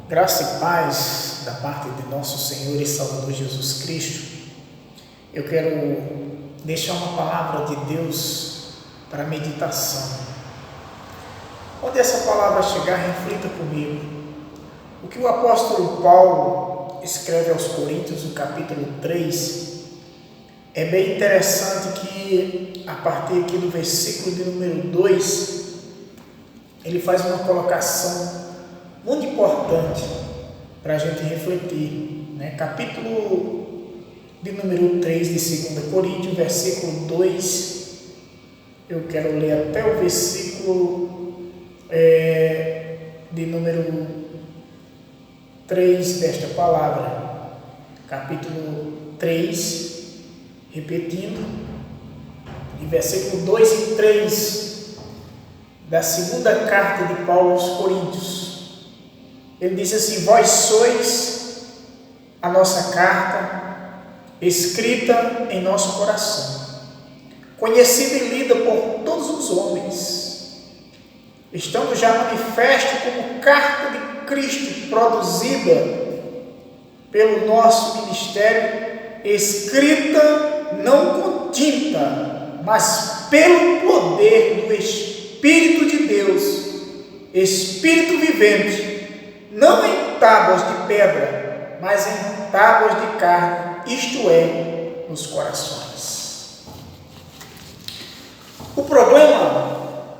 Graça e paz da parte de nosso Senhor e Salvador Jesus Cristo. Eu quero deixar uma palavra de Deus para meditação. Onde essa palavra chegar, reflita comigo. O que o apóstolo Paulo escreve aos Coríntios, no capítulo 3, é bem interessante que, a partir aqui do versículo de número 2, ele faz uma colocação muito importante para a gente refletir, né? Capítulo de número 3 de 2 Coríntios, versículo 2, eu quero ler até o versículo de número 3 desta palavra. Capítulo 3, repetindo, de versículo 2 e 3 da segunda carta de Paulo aos Coríntios. Ele diz assim: vós sois a nossa carta, escrita em nosso coração, conhecida e lida por todos os homens, estando já manifesto como carta de Cristo, produzida pelo nosso ministério, escrita não com tinta, mas pelo poder do Espírito de Deus, Espírito vivente, não em tábuas de pedra, mas em tábuas de carne, isto é, nos corações. O problema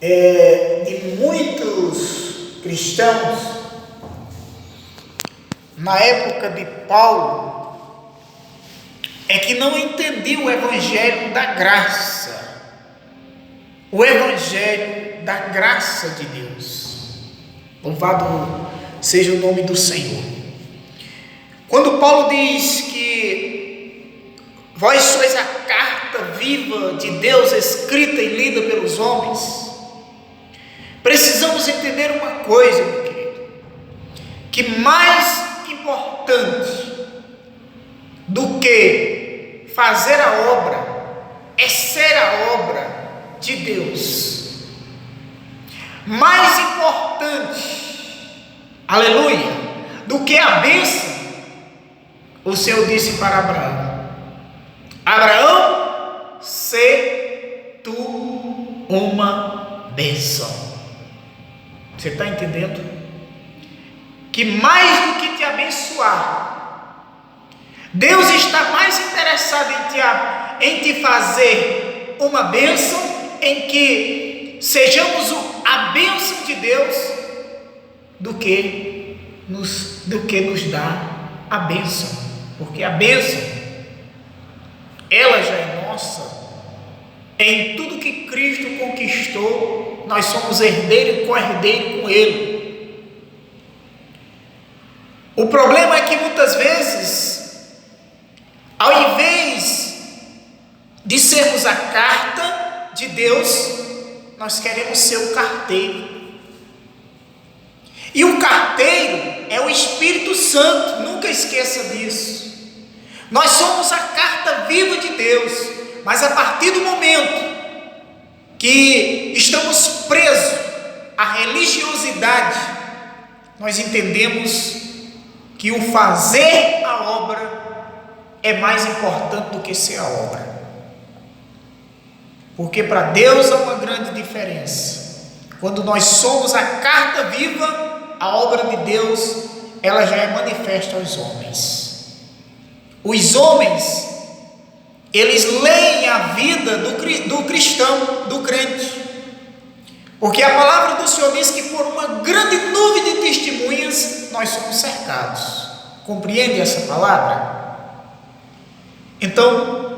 de muitos cristãos na época de Paulo é que não entendiam o evangelho da graça, o evangelho da graça de Deus. Louvado seja o nome do Senhor. Quando Paulo diz que vós sois a carta viva de Deus, escrita e lida pelos homens, precisamos entender uma coisa, meu querido, que mais importante do que fazer a obra é ser a obra de Deus. Mais importante, aleluia, do que a bênção, o Senhor disse para Abraão: Abraão, sê tu uma bênção. Você está entendendo? Que mais do que te abençoar, Deus está mais interessado em te fazer uma bênção, em que sejamos a bênção de Deus, do que nos dá a bênção, porque a bênção, ela já é nossa. Em tudo que Cristo conquistou, nós somos herdeiro e co-herdeiro com Ele. O problema é que muitas vezes, ao invés de sermos a carta de Deus, nós queremos ser o carteiro. E o carteiro é o Espírito Santo, nunca esqueça disso. Nós somos a carta viva de Deus, mas a partir do momento que estamos presos à religiosidade, nós entendemos que o fazer a obra é mais importante do que ser a obra. Porque para Deus há uma grande diferença. Quando nós somos a carta viva, a obra de Deus, ela já é manifesta aos homens. Os homens, eles leem a vida do cristão, do crente. Porque a palavra do Senhor diz que por uma grande nuvem de testemunhas, nós somos cercados. Compreende essa palavra? Então,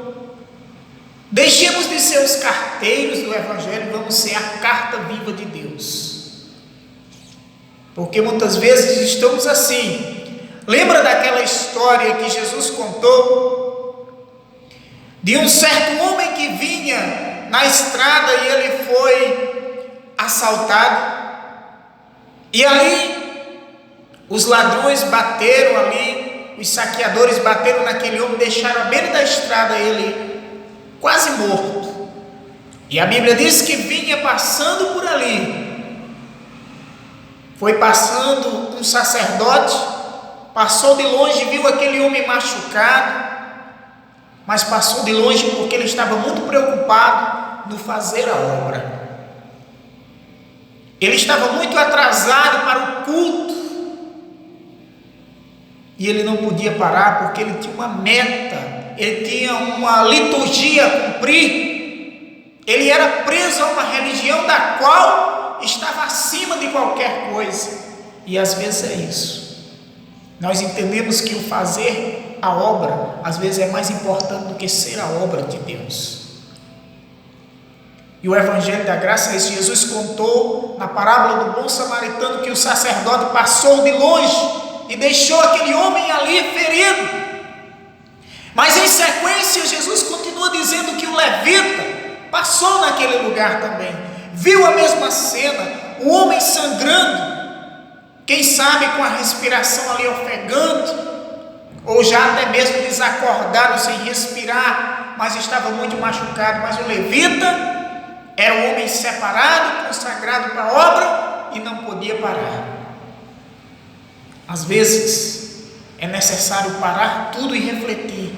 deixemos de ser os carteiros do Evangelho, vamos ser a carta viva de Deus. Porque muitas vezes estamos assim. Lembra daquela história que Jesus contou? De um certo homem que vinha na estrada e ele foi assaltado. E ali, os ladrões bateram ali, os saqueadores bateram naquele homem, deixaram à beira da estrada ele quase morto. E a Bíblia diz que vinha passando por ali Foi passando um sacerdote, passou de longe, viu aquele homem machucado, mas passou de longe porque ele estava muito preocupado no fazer a obra. Ele estava muito atrasado para o culto e ele não podia parar porque ele tinha uma meta, ele tinha uma liturgia a cumprir. Ele era preso a uma religião da qual estava acima de qualquer coisa. E às vezes é isso. Nós entendemos que o fazer a obra às vezes é mais importante do que ser a obra de Deus. E o Evangelho da Graça é isso. Jesus contou na parábola do bom samaritano que o sacerdote passou de longe e deixou aquele homem ali ferido. Mas em sequência Jesus continua dizendo que o levita passou naquele lugar também, viu a mesma cena, o homem sangrando, quem sabe com a respiração ali ofegante, ou já até mesmo desacordado, sem respirar, mas estava muito machucado. Mas o levita era um homem separado, consagrado para a obra e não podia parar. Às vezes é necessário parar tudo e refletir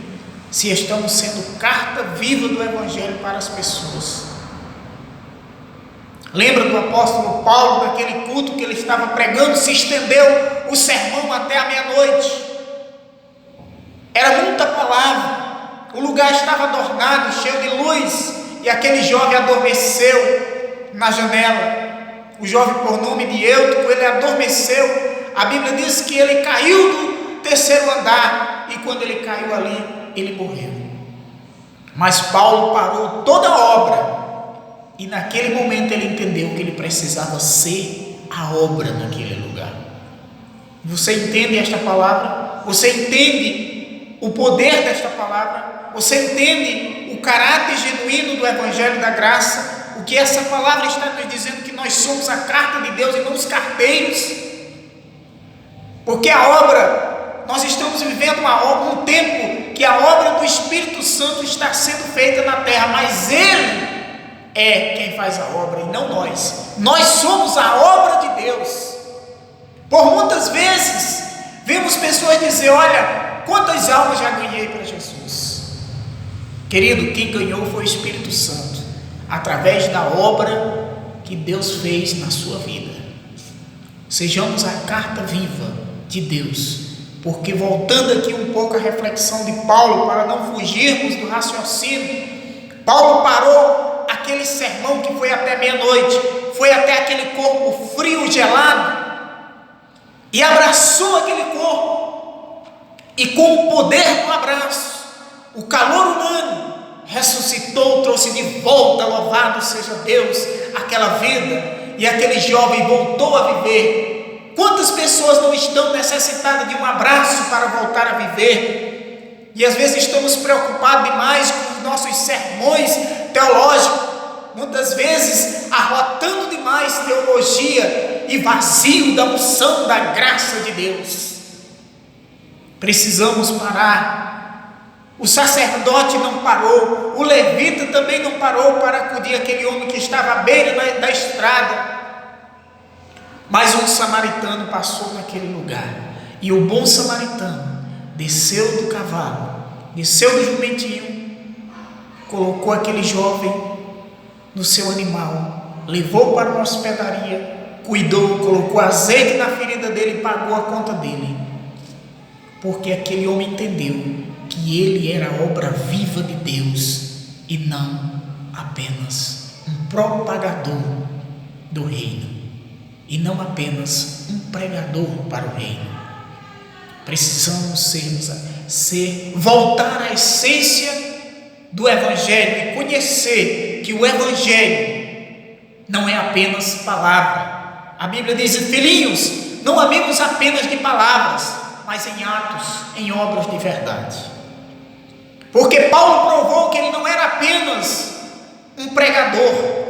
se estamos sendo carta viva do Evangelho para as pessoas. Lembra do apóstolo Paulo, naquele culto que ele estava pregando, se estendeu o sermão até a meia-noite. Era muita palavra, o lugar estava adornado, cheio de luz, e aquele jovem adormeceu na janela. O jovem, por nome de Eutico, ele adormeceu. A Bíblia diz que ele caiu do terceiro andar, e quando ele caiu ali, ele morreu. Mas Paulo parou toda a obra, e naquele momento ele entendeu que ele precisava ser a obra naquele lugar. Você entende esta palavra? Você entende o poder desta palavra? Você entende o caráter genuíno do Evangelho da Graça? O que essa palavra está nos dizendo, que nós somos a carta de Deus e não os carteiros. Porque a obra, nós estamos vivendo um tempo que a obra do Espírito Santo está sendo feita na terra, mas Ele é quem faz a obra e não nós. Nós somos a obra de Deus. Por muitas vezes vemos pessoas dizer: olha, quantas almas já ganhei para Jesus. Querido, quem ganhou foi o Espírito Santo, através da obra que Deus fez na sua vida. Sejamos a carta viva de Deus. Porque, voltando aqui um pouco à reflexão de Paulo, para não fugirmos do raciocínio, Paulo parou aquele sermão que foi até meia-noite, foi até aquele corpo frio, gelado, e abraçou aquele corpo, e com o poder do abraço, o calor unânime, ressuscitou, trouxe de volta, louvado seja Deus, aquela vida, e aquele jovem voltou a viver. Quantas pessoas não estão necessitadas de um abraço para voltar a viver? E às vezes estamos preocupados demais com os nossos sermões teológicos, muitas vezes arrotando demais teologia e vazio da unção da graça de Deus. Precisamos parar. O sacerdote não parou, o levita também não parou para acudir aquele homem que estava à beira da estrada. Mas um samaritano passou naquele lugar, e o bom samaritano desceu do cavalo, desceu do jumentinho, colocou aquele jovem no seu animal, levou para uma hospedaria, cuidou, colocou azeite na ferida dele e pagou a conta dele, porque aquele homem entendeu que ele era a obra viva de Deus e não apenas um propagador do reino, e não apenas um pregador para o reino. Precisamos voltar à essência do Evangelho e conhecer que o Evangelho não é apenas palavra. A Bíblia diz: filhinhos, não amemos apenas de palavras, mas em atos, em obras de verdade. Porque Paulo provou que ele não era apenas um pregador,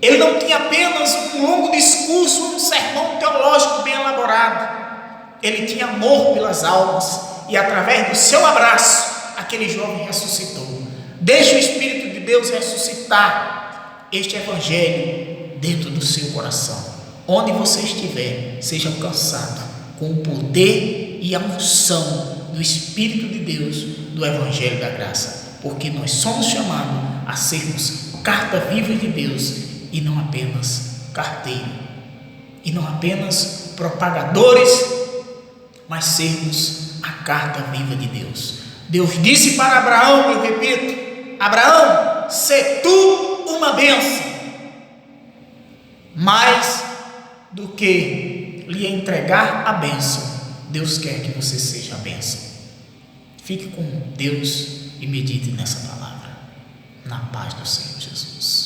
ele não tinha apenas um longo discurso, um sermão teológico bem elaborado. Ele tinha amor pelas almas, e através do seu abraço, aquele jovem ressuscitou. Deixe o Espírito de Deus ressuscitar este Evangelho dentro do seu coração. onde você estiver, seja alcançado com o poder e a unção do Espírito de Deus, do Evangelho da Graça, porque nós somos chamados a sermos carta viva de Deus e não apenas carteiro, e não apenas propagadores, mas sermos a carta viva de Deus. Deus disse para Abraão, eu repito: Abraão, sê tu uma bênção. Mais do que lhe entregar a bênção, Deus quer que você seja a bênção. Fique com Deus e medite nessa palavra. Na paz do Senhor Jesus.